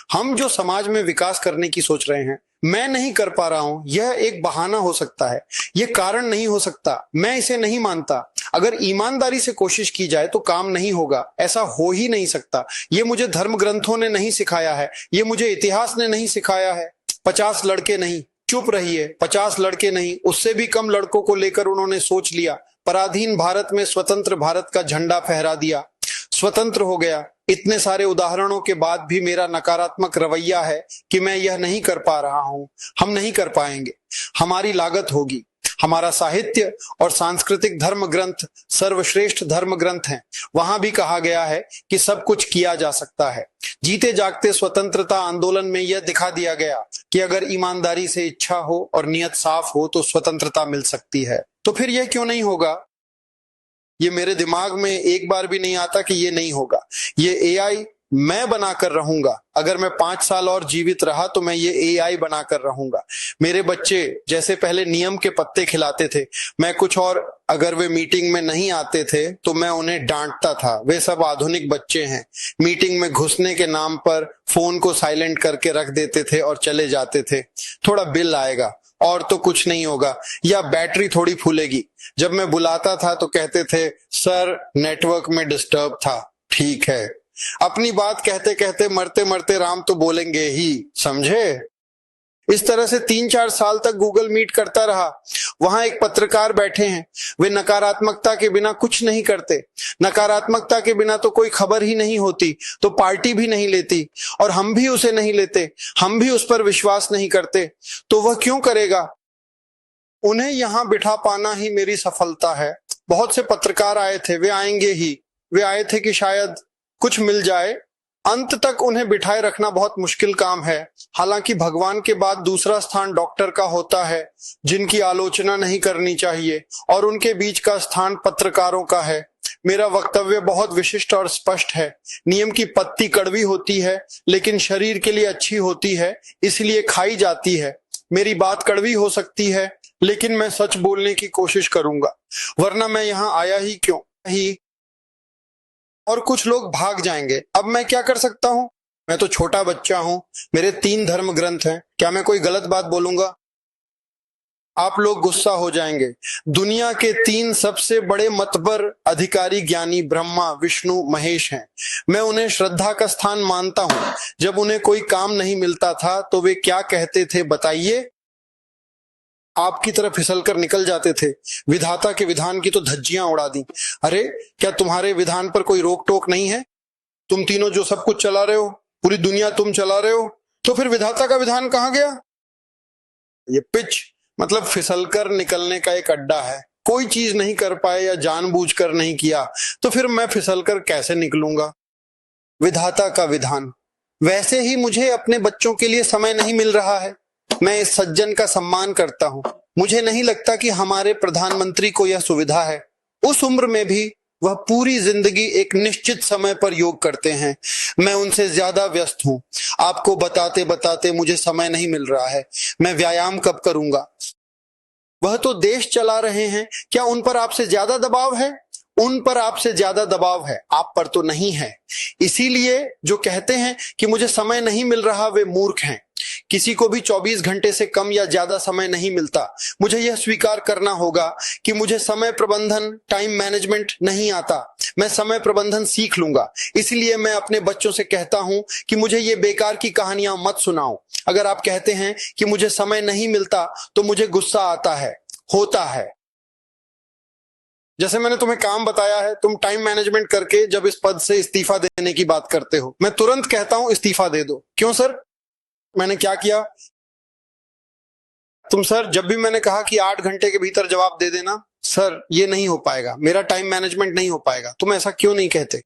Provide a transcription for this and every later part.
हम जो समाज में विकास करने की सोच रहे हैं, मैं नहीं कर पा रहा हूं, यह एक बहाना हो सकता है, यह कारण नहीं हो सकता। मैं इसे नहीं मानता। अगर ईमानदारी से कोशिश की जाए तो काम नहीं होगा, ऐसा हो ही नहीं सकता। ये मुझे धर्म ग्रंथों ने नहीं सिखाया है, ये मुझे इतिहास ने नहीं सिखाया है। 50 लड़के नहीं, चुप रहिए, 50 लड़के नहीं, उससे भी कम लड़कों को लेकर उन्होंने सोच लिया। पराधीन भारत में स्वतंत्र भारत का झंडा फहरा दिया, स्वतंत्र हो गया। इतने सारे उदाहरणों के बाद भी मेरा नकारात्मक रवैया है कि मैं यह नहीं कर पा रहा हूं, हम नहीं कर पाएंगे, हमारी लागत होगी। हमारा साहित्य और सांस्कृतिक धर्म ग्रंथ सर्वश्रेष्ठ धर्म ग्रंथ हैं। वहां भी कहा गया है कि सब कुछ किया जा सकता है। जीते जागते स्वतंत्रता आंदोलन में यह दिखा दिया गया कि अगर ईमानदारी से इच्छा हो और नियत साफ हो तो स्वतंत्रता मिल सकती है। तो फिर यह क्यों नहीं होगा? ये मेरे दिमाग में एक बार भी नहीं आता कि ये नहीं होगा। ये एआई मैं बनाकर रहूंगा। अगर मैं 5 साल और जीवित रहा तो मैं ये एआई बनाकर रहूंगा। मेरे बच्चे जैसे पहले नियम के पत्ते खिलाते थे, मैं कुछ और, अगर वे मीटिंग में नहीं आते थे तो मैं उन्हें डांटता था। वे सब आधुनिक बच्चे हैं, मीटिंग में घुसने के नाम पर फोन को साइलेंट करके रख देते थे और चले जाते थे। थोड़ा बिल आएगा और तो कुछ नहीं होगा, या बैटरी थोड़ी फूलेगी। जब मैं बुलाता था तो कहते थे सर नेटवर्क में डिस्टर्ब था। ठीक है, अपनी बात कहते कहते मरते मरते राम तो बोलेंगे ही, समझे? इस तरह से 3-4 साल तक गूगल मीट करता रहा। वहां एक पत्रकार बैठे हैं, वे नकारात्मकता के बिना कुछ नहीं करते। नकारात्मकता के बिना तो कोई खबर ही नहीं होती, तो पार्टी भी नहीं लेती, और हम भी उसे नहीं लेते, हम भी उस पर विश्वास नहीं करते। तो वह क्यों करेगा? उन्हें यहां बिठा पाना ही मेरी सफलता है। बहुत से पत्रकार आए थे, वे आएंगे ही। वे आए थे कि शायद कुछ मिल जाए। अंत तक उन्हें बिठाए रखना बहुत मुश्किल काम है। हालांकि भगवान के बाद दूसरा स्थान डॉक्टर का होता है, जिनकी आलोचना नहीं करनी चाहिए, और उनके बीच का स्थान पत्रकारों का है। मेरा वक्तव्य बहुत विशिष्ट और स्पष्ट है। नियम की पत्ती कड़वी होती है लेकिन शरीर के लिए अच्छी होती है, इसलिए खाई जाती है। मेरी बात कड़वी हो सकती है लेकिन मैं सच बोलने की कोशिश करूंगा, वरना मैं यहाँ आया ही क्यों ही। और कुछ लोग भाग जाएंगे। अब मैं क्या कर सकता हूं? मैं तो छोटा बच्चा हूं, मेरे 3 धर्म ग्रंथ हैं। क्या मैं कोई गलत बात बोलूंगा? आप लोग गुस्सा हो जाएंगे। दुनिया के 3 सबसे बड़े मतबर अधिकारी ज्ञानी ब्रह्मा, विष्णु, महेश हैं। मैं उन्हें श्रद्धा का स्थान मानता हूं। जब उन्हें कोई काम नहीं मिलता था तो वे क्या कहते थे बताइए? आपकी तरफ फिसल कर निकल जाते थे। विधाता के विधान की तो धज्जियां उड़ा दी। अरे क्या तुम्हारे विधान पर कोई रोक टोक नहीं है? तुम तीनों जो सब कुछ चला रहे हो, पूरी दुनिया तुम चला रहे हो, तो फिर विधाता का विधान कहां गया? ये पिच मतलब फिसलकर निकलने का एक अड्डा है। कोई चीज नहीं कर पाए या जानबूझकर नहीं किया तो फिर मैं फिसलकर कैसे निकलूंगा? विधाता का विधान। वैसे ही मुझे अपने बच्चों के लिए समय नहीं मिल रहा है। मैं इस सज्जन का सम्मान करता हूं। मुझे नहीं लगता कि हमारे प्रधानमंत्री को यह सुविधा है। उस उम्र में भी वह पूरी जिंदगी एक निश्चित समय पर योग करते हैं। मैं उनसे ज्यादा व्यस्त हूं। आपको बताते बताते मुझे समय नहीं मिल रहा है। मैं व्यायाम कब करूंगा? वह तो देश चला रहे हैं, क्या उन पर आपसे ज्यादा दबाव है? उन पर आपसे ज्यादा दबाव है, आप पर तो नहीं है। इसीलिए जो कहते हैं कि मुझे समय नहीं मिल रहा, वे मूर्ख हैं। किसी को भी 24 घंटे से कम या ज्यादा समय नहीं मिलता। मुझे यह स्वीकार करना होगा कि मुझे समय प्रबंधन, टाइम मैनेजमेंट नहीं आता। मैं समय प्रबंधन सीख लूंगा। इसलिए मैं अपने बच्चों से कहता हूं कि मुझे ये बेकार की कहानियां मत सुनाओ। अगर आप कहते हैं कि मुझे समय नहीं मिलता तो मुझे गुस्सा आता है, होता है। जैसे मैंने तुम्हें काम बताया है, तुम टाइम मैनेजमेंट करके जब इस पद से इस्तीफा देने की बात करते हो, मैं तुरंत कहता हूं इस्तीफा दे दो। क्यों सर? मैंने क्या किया? तुम सर, जब भी मैंने कहा कि 8 घंटे के भीतर जवाब दे देना, सर ये नहीं हो पाएगा, मेरा टाइम मैनेजमेंट नहीं हो पाएगा। तुम ऐसा क्यों नहीं कहते?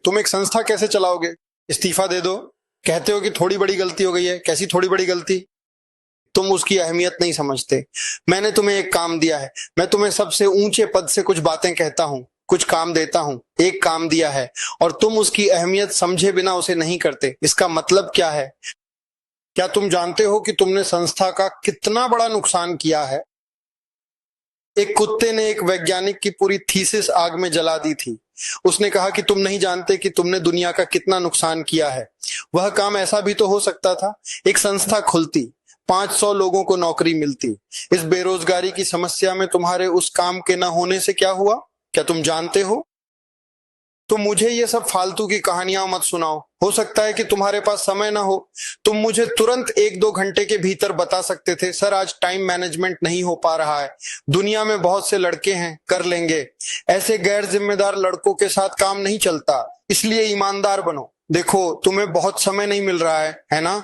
तुम एक संस्था कैसे चलाओगे? इस्तीफा दे दो। कहते हो कि थोड़ी बड़ी गलती हो गई है। कैसी थोड़ी बड़ी गलती? तुम उसकी अहमियत नहीं समझते। मैंने तुम्हें एक काम दिया है, मैं तुम्हें सबसे ऊंचे पद से कुछ बातें कहता हूं, कुछ काम देता हूं। एक काम दिया है और तुम उसकी अहमियत समझे बिना उसे नहीं करते। इसका मतलब क्या है? क्या तुम जानते हो कि तुमने संस्था का कितना बड़ा नुकसान किया है? एक कुत्ते ने एक वैज्ञानिक की पूरी थीसिस आग में जला दी थी। उसने कहा कि तुम नहीं जानते कि तुमने दुनिया का कितना नुकसान किया है। वह काम ऐसा भी तो हो सकता था, एक संस्था खुलती, 500 लोगों को नौकरी मिलती। इस बेरोजगारी की समस्या में तुम्हारे उस काम के न होने से क्या हुआ, क्या तुम जानते हो? तो मुझे ये सब फालतू की कहानियां मत सुनाओ। हो सकता है कि तुम्हारे पास समय ना हो। तुम मुझे तुरंत 1-2 घंटे के भीतर बता सकते थे, सर आज टाइम मैनेजमेंट नहीं हो पा रहा है, दुनिया में बहुत से लड़के हैं, कर लेंगे। ऐसे गैर जिम्मेदार लड़कों के साथ काम नहीं चलता, इसलिए ईमानदार बनो। देखो तुम्हें बहुत समय नहीं मिल रहा है ना?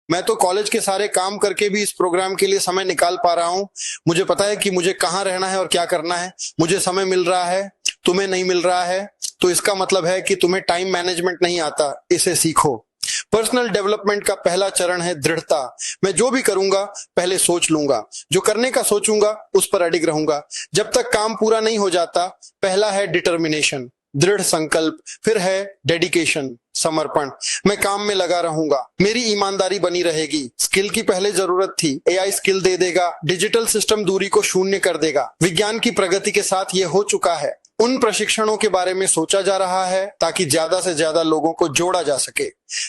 मैं तो कॉलेज के सारे काम करके भी इस प्रोग्राम के लिए समय निकाल पा रहा हूँ। मुझे पता है कि मुझे कहाँ रहना है और क्या करना है। मुझे समय मिल रहा है, तुम्हें नहीं मिल रहा है, तो इसका मतलब है कि तुम्हें टाइम मैनेजमेंट नहीं आता। इसे सीखो। पर्सनल डेवलपमेंट का पहला चरण है दृढ़ता। मैं जो भी करूंगा पहले सोच लूंगा, जो करने का सोचूंगा उस पर अडिग रहूंगा जब तक काम पूरा नहीं हो जाता। पहला है डिटर्मिनेशन, दृढ़ संकल्प। फिर है डेडिकेशन, समर्पण। मैं काम में लगा रहूंगा, मेरी ईमानदारी बनी रहेगी। स्किल की पहले जरूरत थी, एआई स्किल दे देगा। डिजिटल सिस्टम दूरी को शून्य कर देगा। विज्ञान की प्रगति के साथ ये हो चुका है। उन प्रशिक्षणों के बारे में सोचा जा रहा है ताकि ज्यादा से ज्यादा लोगों को जोड़ा जा सके।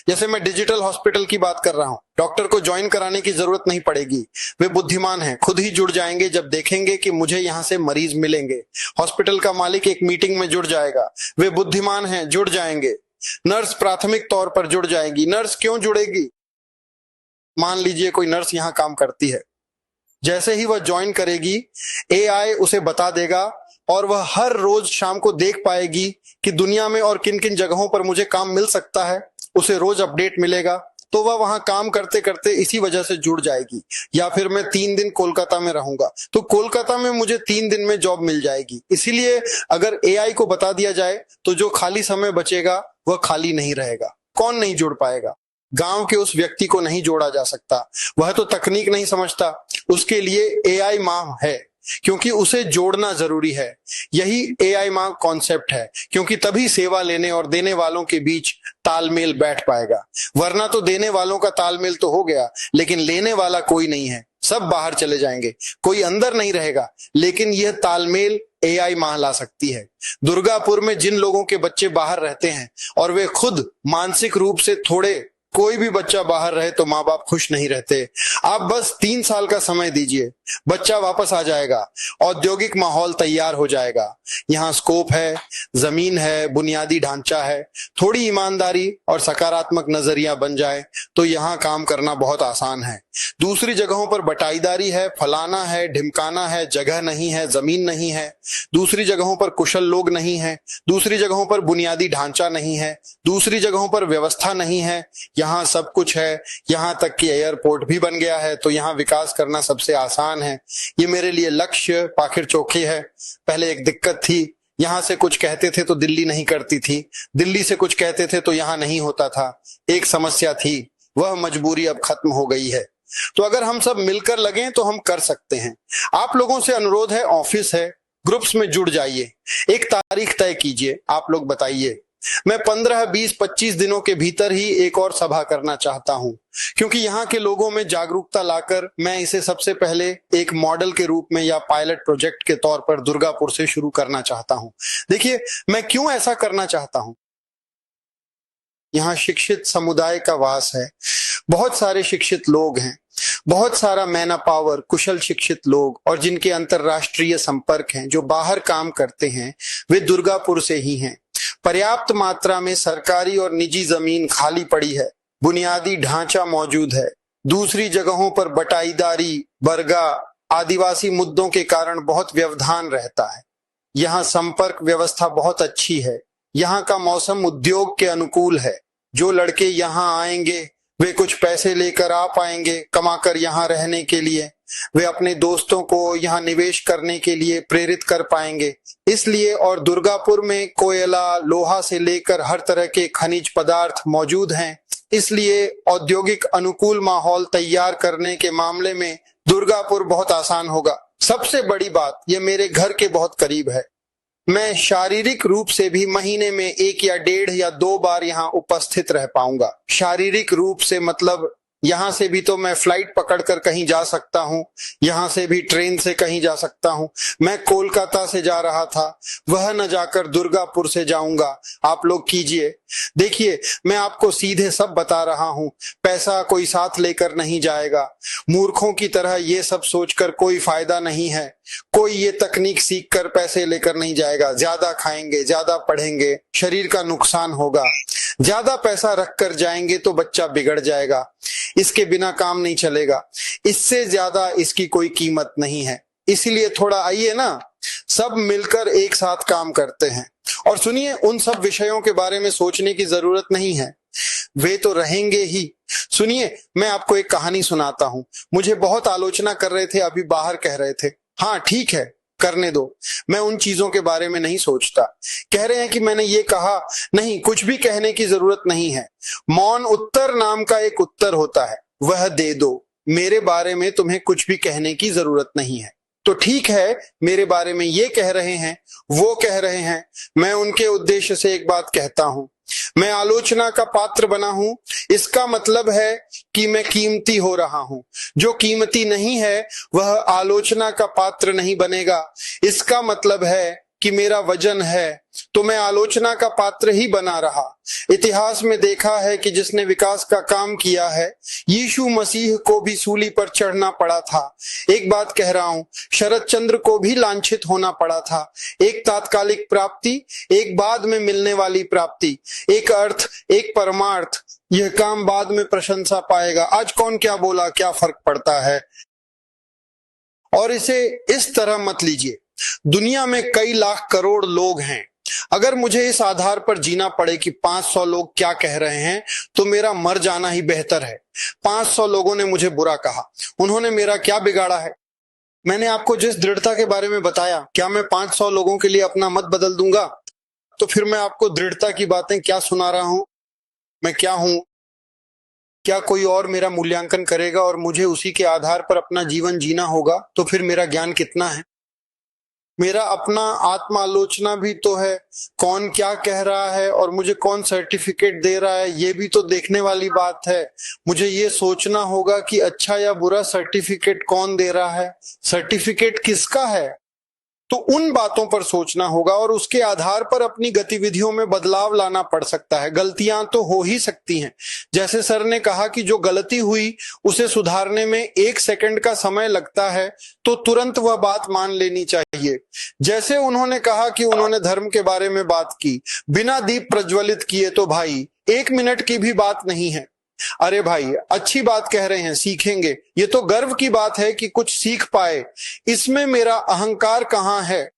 जैसे मैं डिजिटल हॉस्पिटल की बात कर रहा हूं, डॉक्टर को ज्वाइन कराने की जरूरत नहीं पड़ेगी। वे बुद्धिमान हैं, खुद ही जुड़ जाएंगे जब देखेंगे कि मुझे यहाँ से मरीज मिलेंगे। हॉस्पिटल का मालिक एक मीटिंग में जुड़ जाएगा, वे बुद्धिमान हैं, जुड़ जाएंगे। नर्स प्राथमिक तौर पर जुड़ जाएगी। नर्स क्यों जुड़ेगी? मान लीजिए कोई नर्स यहाँ काम करती है, जैसे ही वह ज्वाइन करेगी एआई उसे बता देगा और वह हर रोज शाम को देख पाएगी कि दुनिया में और किन किन जगहों पर मुझे काम मिल सकता है। उसे रोज अपडेट मिलेगा, तो वह वहां काम करते करते इसी वजह से जुड़ जाएगी। या फिर मैं 3 दिन कोलकाता में रहूंगा, तो कोलकाता में मुझे 3 दिन में जॉब मिल जाएगी। इसीलिए अगर एआई को बता दिया जाए तो जो खाली समय बचेगा वह खाली नहीं रहेगा। कौन नहीं जुड़ पाएगा? गांव के उस व्यक्ति को नहीं जोड़ा जा सकता, वह तो तकनीक नहीं समझता। उसके लिए एआई माँ है, क्योंकि उसे जोड़ना जरूरी है। यही एआई माँ कॉन्सेप्ट है, क्योंकि तभी सेवा लेने और देने वालों के बीच तालमेल बैठ पाएगा। वरना तो देने वालों का तालमेल तो हो गया, लेकिन लेने वाला कोई नहीं है। सब बाहर चले जाएंगे, कोई अंदर नहीं रहेगा। लेकिन यह तालमेल एआई माँ ला सकती है। दुर्गापुर में जिन लोगों के बच्चे बाहर रहते हैं और वे खुद मानसिक रूप से थोड़े, कोई भी बच्चा बाहर रहे तो माँ बाप खुश नहीं रहते। आप बस 3 साल का समय दीजिए, बच्चा वापस आ जाएगा, औद्योगिक माहौल तैयार हो जाएगा। यहाँ स्कोप है, जमीन है, बुनियादी ढांचा है। थोड़ी ईमानदारी और सकारात्मक नजरिया बन जाए तो यहाँ काम करना बहुत आसान है। दूसरी जगहों पर बटाईदारी है, फलाना है, ढिमकाना है, जगह नहीं है, जमीन नहीं है। दूसरी जगहों पर कुशल लोग नहीं है, दूसरी जगहों पर बुनियादी ढांचा नहीं है, दूसरी जगहों पर व्यवस्था नहीं है। यहाँ सब कुछ है, यहाँ तक कि एयरपोर्ट भी बन गया है, तो यहाँ विकास करना सबसे आसान है। ये मेरे लिए लक्ष्य पाखिर चोखी है। पहले एक दिक्कत थी, यहाँ से कुछ कहते थे तो दिल्ली नहीं करती थी, दिल्ली से कुछ कहते थे तो यहाँ नहीं होता था। एक समस्या थी, वह मजबूरी अब खत्म हो गई है। तो अगर हम सब मिलकर लगें तो हम कर सकते हैं। आप लोगों से अनुरोध है, ऑफिस है, ग्रुप्स में जुड़ जाइए, एक तारीख तय कीजिए। आप लोग बताइए। मैं 15, 20, 25 दिनों के भीतर ही एक और सभा करना चाहता हूं, क्योंकि यहाँ के लोगों में जागरूकता लाकर मैं इसे सबसे पहले एक मॉडल के रूप में या पायलट प्रोजेक्ट के तौर पर दुर्गापुर से शुरू करना चाहता हूं। देखिए, मैं क्यों ऐसा करना चाहता हूं। यहाँ शिक्षित समुदाय का वास है, बहुत सारे शिक्षित लोग हैं, बहुत सारा मैन पावर, कुशल शिक्षित लोग, और जिनके अंतरराष्ट्रीय संपर्क हैं, जो बाहर काम करते हैं, वे दुर्गापुर से ही हैं। पर्याप्त मात्रा में सरकारी और निजी जमीन खाली पड़ी है, बुनियादी ढांचा मौजूद है। दूसरी जगहों पर बटाईदारी, बरगा, आदिवासी मुद्दों के कारण बहुत व्यवधान रहता है। यहाँ संपर्क व्यवस्था बहुत अच्छी है। यहाँ का मौसम उद्योग के अनुकूल है। जो लड़के यहाँ आएंगे वे कुछ पैसे लेकर आ पाएंगे कमाकर यहाँ रहने के लिए। वे अपने दोस्तों को यहाँ निवेश करने के लिए प्रेरित कर पाएंगे। इसलिए, और दुर्गापुर में कोयला, लोहा से लेकर हर तरह के खनिज पदार्थ मौजूद हैं, इसलिए औद्योगिक अनुकूल माहौल तैयार करने के मामले में दुर्गापुर बहुत आसान होगा। सबसे बड़ी बात, ये मेरे घर के बहुत करीब है। मैं शारीरिक रूप से भी महीने में 1 या 1.5 या 2 बार यहाँ उपस्थित रह पाऊंगा। शारीरिक रूप से मतलब यहां से भी तो मैं फ्लाइट पकड़कर कहीं जा सकता हूं, यहां से भी ट्रेन से कहीं जा सकता हूं। मैं कोलकाता से जा रहा था, वह न जाकर दुर्गापुर से जाऊंगा। आप लोग कीजिए, देखिए मैं आपको सीधे सब बता रहा हूं, पैसा कोई साथ लेकर नहीं जाएगा। मूर्खों की तरह ये सब सोचकर कोई फायदा नहीं है। कोई ये तकनीक सीखकर पैसे लेकर नहीं जाएगा। ज्यादा खाएंगे, ज्यादा पढ़ेंगे, शरीर का नुकसान होगा। ज्यादा पैसा रख कर जाएंगे तो बच्चा बिगड़ जाएगा, इसके बिना काम नहीं चलेगा। इससे ज्यादा इसकी कोई कीमत नहीं है। इसीलिए थोड़ा आइए ना, सब मिलकर एक साथ काम करते हैं। और सुनिए, उन सब विषयों के बारे में सोचने की जरूरत नहीं है, वे तो रहेंगे ही। सुनिए, मैं आपको एक कहानी सुनाता हूं। मुझे बहुत आलोचना कर रहे थे, अभी बाहर कह रहे थे। हाँ ठीक है, करने दो, मैं उन चीजों के बारे में नहीं सोचता। कह रहे हैं कि मैंने ये कहा, नहीं, कुछ भी कहने की जरूरत नहीं है। मौन उत्तर नाम का एक उत्तर होता है, वह दे दो। मेरे बारे में तुम्हें कुछ भी कहने की जरूरत नहीं है। तो ठीक है, मेरे बारे में ये कह रहे हैं, वो कह रहे हैं, मैं उनके उद्देश्य से एक बात कहता हूं। मैं आलोचना का पात्र बना हूं, इसका मतलब है कि मैं कीमती हो रहा हूं। जो कीमती नहीं है वह आलोचना का पात्र नहीं बनेगा। इसका मतलब है कि मेरा वजन है, तो मैं आलोचना का पात्र ही बना रहा। इतिहास में देखा है कि जिसने विकास का काम किया है, यीशु मसीह को भी सूली पर चढ़ना पड़ा था। एक बात कह रहा हूं, शरद चंद्र को भी लांछित होना पड़ा था। एक तात्कालिक प्राप्ति, एक बाद में मिलने वाली प्राप्ति, एक अर्थ, एक परमार्थ। यह काम बाद में प्रशंसा पाएगा। आज कौन क्या बोला, क्या फर्क पड़ता है। और इसे इस तरह मत लीजिए, दुनिया में कई लाख करोड़ लोग हैं। अगर मुझे इस आधार पर जीना पड़े कि 500 लोग क्या कह रहे हैं, तो मेरा मर जाना ही बेहतर है। 500 लोगों ने मुझे बुरा कहा, उन्होंने मेरा क्या बिगाड़ा है। मैंने आपको जिस दृढ़ता के बारे में बताया, क्या मैं 500 लोगों के लिए अपना मत बदल दूंगा? तो फिर मैं आपको दृढ़ता की बातें क्या सुना रहा हूं? मैं क्या हूं? क्या कोई और मेरा मूल्यांकन करेगा और मुझे उसी के आधार पर अपना जीवन जीना होगा? तो फिर मेरा ज्ञान कितना है? मेरा अपना आत्मालोचना भी तो है, कौन क्या कह रहा है और मुझे कौन सर्टिफिकेट दे रहा है, ये भी तो देखने वाली बात है। मुझे ये सोचना होगा कि अच्छा या बुरा सर्टिफिकेट कौन दे रहा है, सर्टिफिकेट किसका है। तो उन बातों पर सोचना होगा और उसके आधार पर अपनी गतिविधियों में बदलाव लाना पड़ सकता है। गलतियां तो हो ही सकती हैं। जैसे सर ने कहा कि जो गलती हुई उसे सुधारने में 1 सेकंड का समय लगता है, तो तुरंत वह बात मान लेनी चाहिए। जैसे उन्होंने कहा कि उन्होंने धर्म के बारे में बात की, बिना दीप प्रज्वलित किए, तो भाई 1 मिनट की भी बात नहीं है। अरे भाई, अच्छी बात कह रहे हैं, सीखेंगे। ये तो गर्व की बात है कि कुछ सीख पाए। इसमें मेरा अहंकार कहाँ है?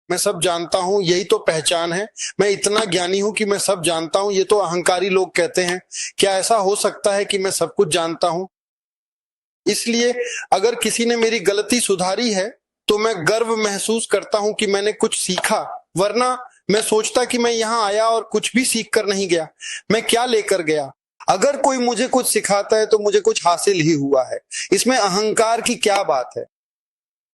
मैं सब जानता हूं, यही तो पहचान है। मैं इतना ज्ञानी हूं कि मैं सब जानता हूं, ये तो अहंकारी लोग कहते हैं। क्या ऐसा हो सकता है कि मैं सब कुछ जानता हूं? इसलिए अगर किसी ने मेरी गलती सुधारी है तो मैं गर्व महसूस करता हूं कि मैंने कुछ सीखा। वरना मैं सोचता कि मैं यहां आया और कुछ भी सीख कर नहीं गया। मैं क्या लेकर गया? अगर कोई मुझे कुछ सिखाता है तो मुझे कुछ हासिल ही हुआ है। इसमें अहंकार की क्या बात है?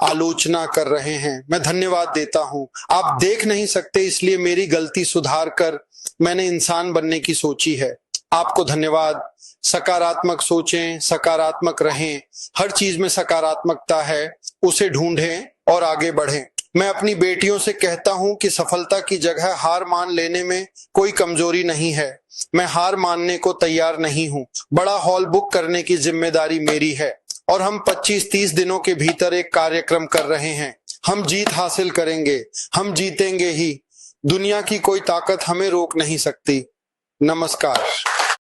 आलोचना कर रहे हैं, मैं धन्यवाद देता हूं। आप देख नहीं सकते, इसलिए मेरी गलती सुधार कर मैंने इंसान बनने की सोची है। आपको धन्यवाद। सकारात्मक सोचें, सकारात्मक रहें। हर चीज में सकारात्मकता है, उसे ढूंढें और आगे बढ़ें। मैं अपनी बेटियों से कहता हूं कि सफलता की जगह हार मान लेने में कोई कमजोरी नहीं है। मैं हार मानने को तैयार नहीं हूं। बड़ा हॉल बुक करने की जिम्मेदारी मेरी है और हम 25-30 दिनों के भीतर एक कार्यक्रम कर रहे हैं। हम जीत हासिल करेंगे, हम जीतेंगे ही। दुनिया की कोई ताकत हमें रोक नहीं सकती। नमस्कार।